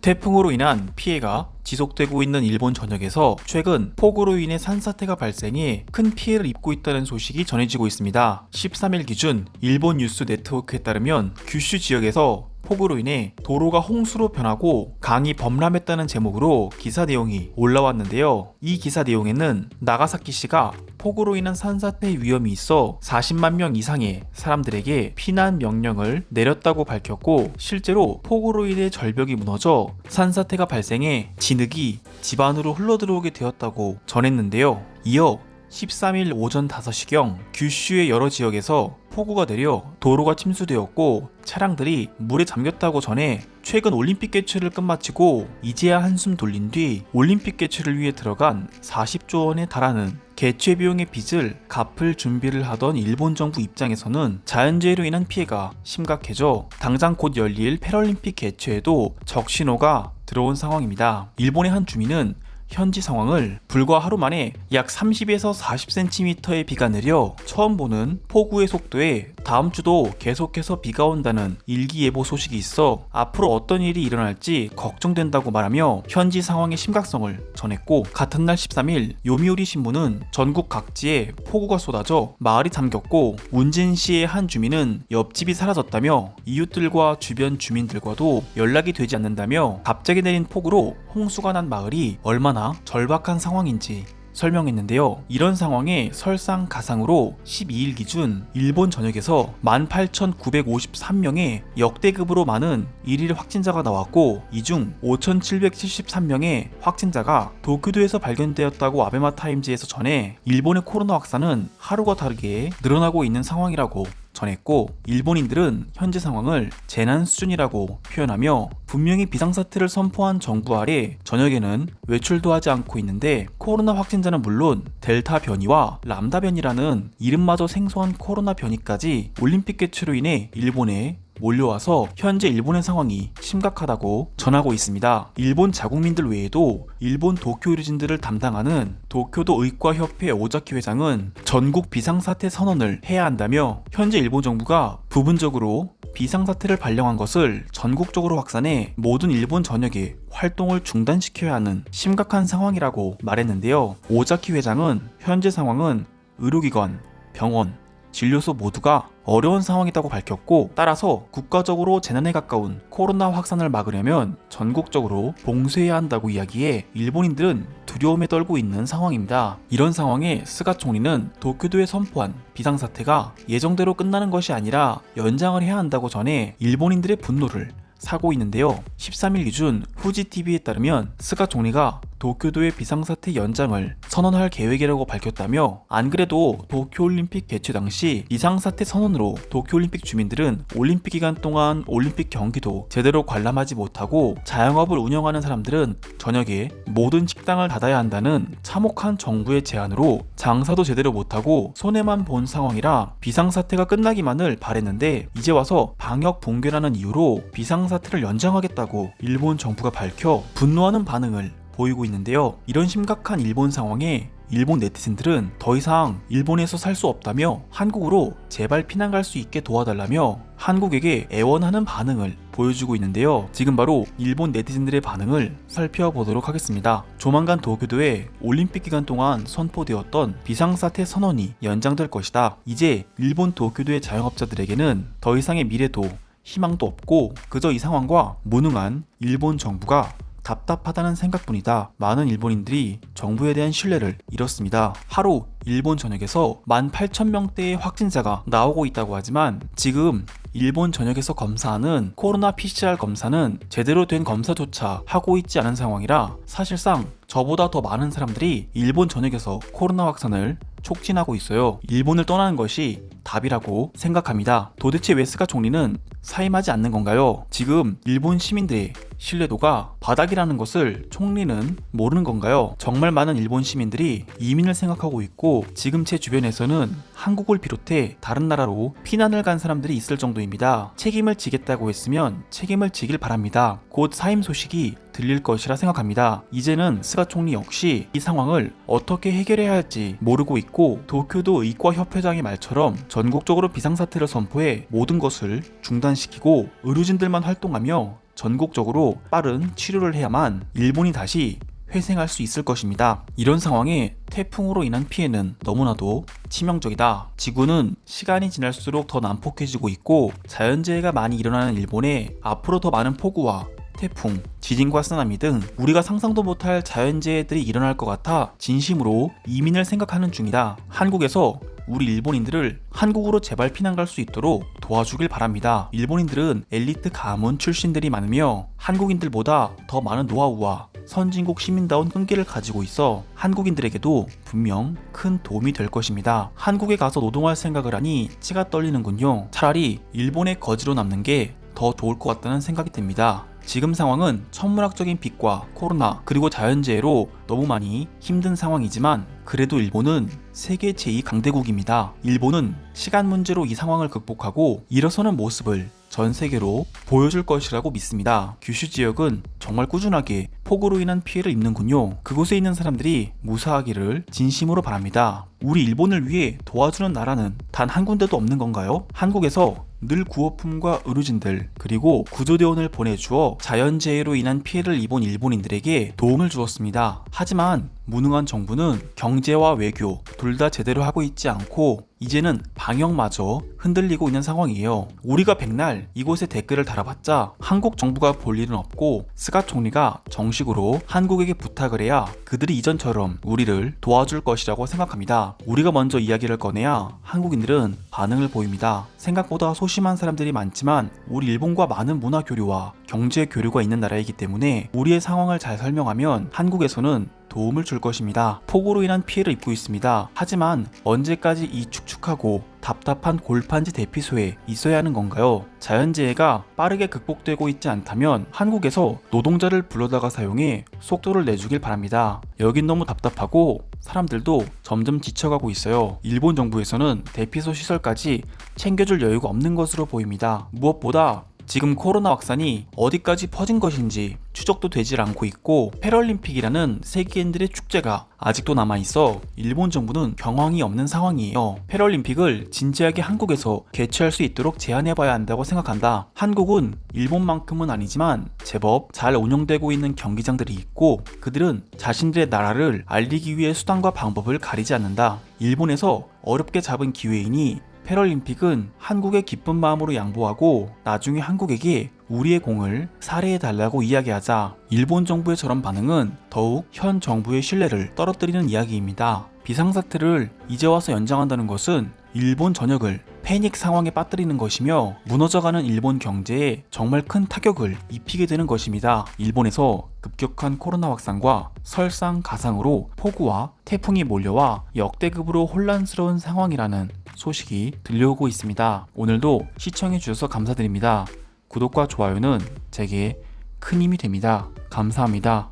태풍으로 인한 피해가 지속되고 있는 일본 전역에서 최근 폭우로 인해 산사태가 발생해 큰 피해를 입고 있다는 소식이 전해지고 있습니다. 13일 기준 일본 뉴스 네트워크에 따르면 규슈 지역에서 폭우로 인해 도로가 홍수로 변하고 강이 범람했다는 제목으로 기사 내용이 올라왔는데요. 이 기사 내용에는 나가사키시가 폭우로 인한 산사태 위험이 있어 40만 명 이상의 사람들에게 피난 명령을 내렸다고 밝혔고, 실제로 폭우로 인해 절벽이 무너져 산사태가 발생해 진흙이 집 안으로 흘러들어오게 되었다고 전했는데요. 이어 13일 오전 5시경 규슈의 여러 지역에서 폭우가 내려 도로가 침수되었고 차량들이 물에 잠겼다고 전해 최근 올림픽 개최를 끝마치고 이제야 한숨 돌린 뒤 올림픽 개최를 위해 들어간 40조 원에 달하는 개최 비용의 빚을 갚을 준비를 하던 일본 정부 입장에서는 자연재해로 인한 피해가 심각해져 당장 곧 열릴 패럴림픽 개최에도 적신호가 들어온 상황입니다. 일본의 한 주민은 현지 상황을 불과 하루 만에 약 30에서 40cm의 비가 내려 처음 보는 폭우의 속도에 다음 주도 계속해서 비가 온다는 일기예보 소식이 있어 앞으로 어떤 일이 일어날지 걱정된다고 말하며 현지 상황의 심각성을 전했고, 같은 날 13일 요미우리 신문은 전국 각지에 폭우가 쏟아져 마을이 잠겼고 운진시의 한 주민은 옆집이 사라졌다며 이웃들과 주변 주민들과도 연락이 되지 않는다며 갑자기 내린 폭우로 홍수가 난 마을이 얼마나 절박한 상황인지 설명했는데요. 이런 상황에 설상가상으로 12일 기준 일본 전역에서 18,953명의 역대급으로 많은 일일 확진자가 나왔고, 이 중 5,773명의 확진자가 도쿄도에서 발견되었다고 아베마타임즈에서 전해 일본의 코로나 확산은 하루가 다르게 늘어나고 있는 상황이라고 전했고, 일본인들은 현재 상황을 재난 수준이라고 표현하며 분명히 비상사태를 선포한 정부 아래 전역에는 외출도 하지 않고 있는데 코로나 확진자는 물론 델타 변이와 람다 변이라는 이름마저 생소한 코로나 변이까지 올림픽 개최로 인해 일본에 몰려와서 현재 일본의 상황이 심각하다고 전하고 있습니다. 일본 자국민들 외에도 일본 도쿄 의료진들을 담당하는 도쿄도 의과협회 오자키 회장은 전국 비상사태 선언을 해야 한다며 현재 일본 정부가 부분적으로 비상사태를 발령한 것을 전국적으로 확산해 모든 일본 전역에 활동을 중단시켜야 하는 심각한 상황이라고 말했는데요. 오자키 회장은 현재 상황은 의료기관, 병원, 진료소 모두가 어려운 상황이라고 밝혔고, 따라서 국가적으로 재난에 가까운 코로나 확산을 막으려면 전국적으로 봉쇄해야 한다고 이야기해 일본인들은 두려움에 떨고 있는 상황입니다. 이런 상황에 스가 총리는 도쿄도에 선포한 비상사태가 예정대로 끝나는 것이 아니라 연장을 해야 한다고 전해 일본인들의 분노를 사고 있는데요. 13일 기준 후지TV에 따르면 스가 총리가 도쿄도의 비상사태 연장을 선언할 계획이라고 밝혔다며, 안 그래도 도쿄올림픽 개최 당시 비상사태 선언으로 도쿄올림픽 주민들은 올림픽 기간 동안 올림픽 경기도 제대로 관람하지 못하고 자영업을 운영하는 사람들은 저녁에 모든 식당을 닫아야 한다는 참혹한 정부의 제안으로 장사도 제대로 못하고 손해만 본 상황이라 비상사태가 끝나기만을 바랬는데 이제 와서 방역 붕괴라는 이유로 비상사태를 연장하겠다고 일본 정부가 밝혀 분노하는 반응을 보이고 있는데요. 이런 심각한 일본 상황에 일본 네티즌들은 더 이상 일본에서 살 수 없다며 한국으로 제발 피난 갈 수 있게 도와달라며 한국에게 애원하는 반응을 보여주고 있는데요. 지금 바로 일본 네티즌들의 반응을 살펴보도록 하겠습니다. 조만간 도쿄도에 올림픽 기간 동안 선포되었던 비상사태 선언이 연장될 것이다. 이제 일본 도쿄도의 자영업자들에게는 더 이상의 미래도 희망도 없고 그저 이 상황과 무능한 일본 정부가 답답하다는 생각뿐이다. 많은 일본인들이 정부에 대한 신뢰를 잃었습니다. 하루 일본 전역에서 18,000명대의 확진자가 나오고 있다고 하지만 지금 일본 전역에서 검사하는 코로나 PCR 검사는 제대로 된 검사조차 하고 있지 않은 상황이라 사실상 저보다 더 많은 사람들이 일본 전역에서 코로나 확산을 촉진하고 있어요. 일본을 떠나는 것이 답이라고 생각합니다. 도대체 왜 스가 총리는 사임하지 않는 건가요? 지금 일본 시민들의 신뢰도가 바닥이라는 것을 총리는 모르는 건가요? 정말 많은 일본 시민들이 이민을 생각하고 있고 지금 제 주변에서는 한국을 비롯해 다른 나라로 피난을 간 사람들이 있을 정도입니다. 책임을 지겠다고 했으면 책임을 지길 바랍니다. 곧 사임 소식이 들릴 것이라 생각합니다. 이제는 스가 총리 역시 이 상황을 어떻게 해결해야 할지 모르고 있고 도쿄도 의과협회장의 말처럼 전국적으로 비상사태를 선포해 모든 것을 중단시키고 의료진들만 활동하며 전국적으로 빠른 치료를 해야만 일본이 다시 회생할 수 있을 것입니다. 이런 상황에 태풍으로 인한 피해는 너무나도 치명적이다. 지구는 시간이 지날수록 더 난폭해지고 있고 자연재해가 많이 일어나는 일본에 앞으로 더 많은 폭우와 태풍, 지진과 쓰나미 등 우리가 상상도 못할 자연재해들이 일어날 것 같아 진심으로 이민을 생각하는 중이다. 한국에서 우리 일본인들을 한국으로 제발 피난 갈 수 있도록 도와주길 바랍니다. 일본인들은 엘리트 가문 출신들이 많으며 한국인들보다 더 많은 노하우와 선진국 시민다운 끈기를 가지고 있어 한국인들에게도 분명 큰 도움이 될 것입니다. 한국에 가서 노동할 생각을 하니 치가 떨리는군요. 차라리 일본에 거지로 남는 게 더 좋을 것 같다는 생각이 듭니다. 지금 상황은 천문학적인 빛과 코로나 그리고 자연재해로 너무 많이 힘든 상황이지만 그래도 일본은 세계 제2강대국입니다. 일본은 시간 문제로 이 상황을 극복하고 일어서는 모습을 전 세계로 보여줄 것이라고 믿습니다. 규슈 지역은 정말 꾸준하게 폭우로 인한 피해를 입는군요. 그곳에 있는 사람들이 무사하기를 진심으로 바랍니다. 우리 일본을 위해 도와주는 나라는 단 한 군데도 없는 건가요? 한국에서 늘 구호품과 의료진들 그리고 구조대원을 보내주어 자연재해로 인한 피해를 입은 일본인들에게 도움을 주었습니다. 하지만 무능한 정부는 경제와 외교 둘 다 제대로 하고 있지 않고 이제는 방역마저 흔들리고 있는 상황이에요. 우리가 백날 이곳에 댓글을 달아봤자 한국 정부가 볼 일은 없고 스가 총리가 정식으로 한국에게 부탁을 해야 그들이 이전처럼 우리를 도와줄 것이라고 생각합니다. 우리가 먼저 이야기를 꺼내야 한국인들은 반응을 보입니다. 생각보다 소심한 사람들이 많지만 우리 일본과 많은 문화 교류와 경제 교류가 있는 나라이기 때문에 우리의 상황을 잘 설명하면 한국에서는 도움을 줄 것입니다. 폭우로 인한 피해를 입고 있습니다. 하지만 언제까지 이 축축하고 답답한 골판지 대피소에 있어야 하는 건가요? 자연재해가 빠르게 극복되고 있지 않다면 한국에서 노동자를 불러다가 사용해 속도를 내주길 바랍니다. 여긴 너무 답답하고 사람들도 점점 지쳐가고 있어요. 일본 정부에서는 대피소 시설까지 챙겨줄 여유가 없는 것으로 보입니다. 무엇보다 지금 코로나 확산이 어디까지 퍼진 것인지 추적도 되질 않고 있고 패럴림픽이라는 세계인들의 축제가 아직도 남아있어 일본 정부는 경황이 없는 상황이에요. 패럴림픽을 진지하게 한국에서 개최할 수 있도록 제안해봐야 한다고 생각한다. 한국은 일본만큼은 아니지만 제법 잘 운영되고 있는 경기장들이 있고 그들은 자신들의 나라를 알리기 위해 수단과 방법을 가리지 않는다. 일본에서 어렵게 잡은 기회이니 패럴림픽은 한국의 기쁜 마음으로 양보하고 나중에 한국에게 우리의 공을 살해해달라고 이야기하자 일본 정부의 저런 반응은 더욱 현 정부의 신뢰를 떨어뜨리는 이야기입니다. 비상사태를 이제 와서 연장한다는 것은 일본 전역을 패닉 상황에 빠뜨리는 것이며 무너져가는 일본 경제에 정말 큰 타격을 입히게 되는 것입니다. 일본에서 급격한 코로나 확산과 설상가상으로 폭우와 태풍이 몰려와 역대급으로 혼란스러운 상황이라는 소식이 들려오고 있습니다. 오늘도 시청해주셔서 감사드립니다. 구독과 좋아요는 제게 큰 힘이 됩니다. 감사합니다.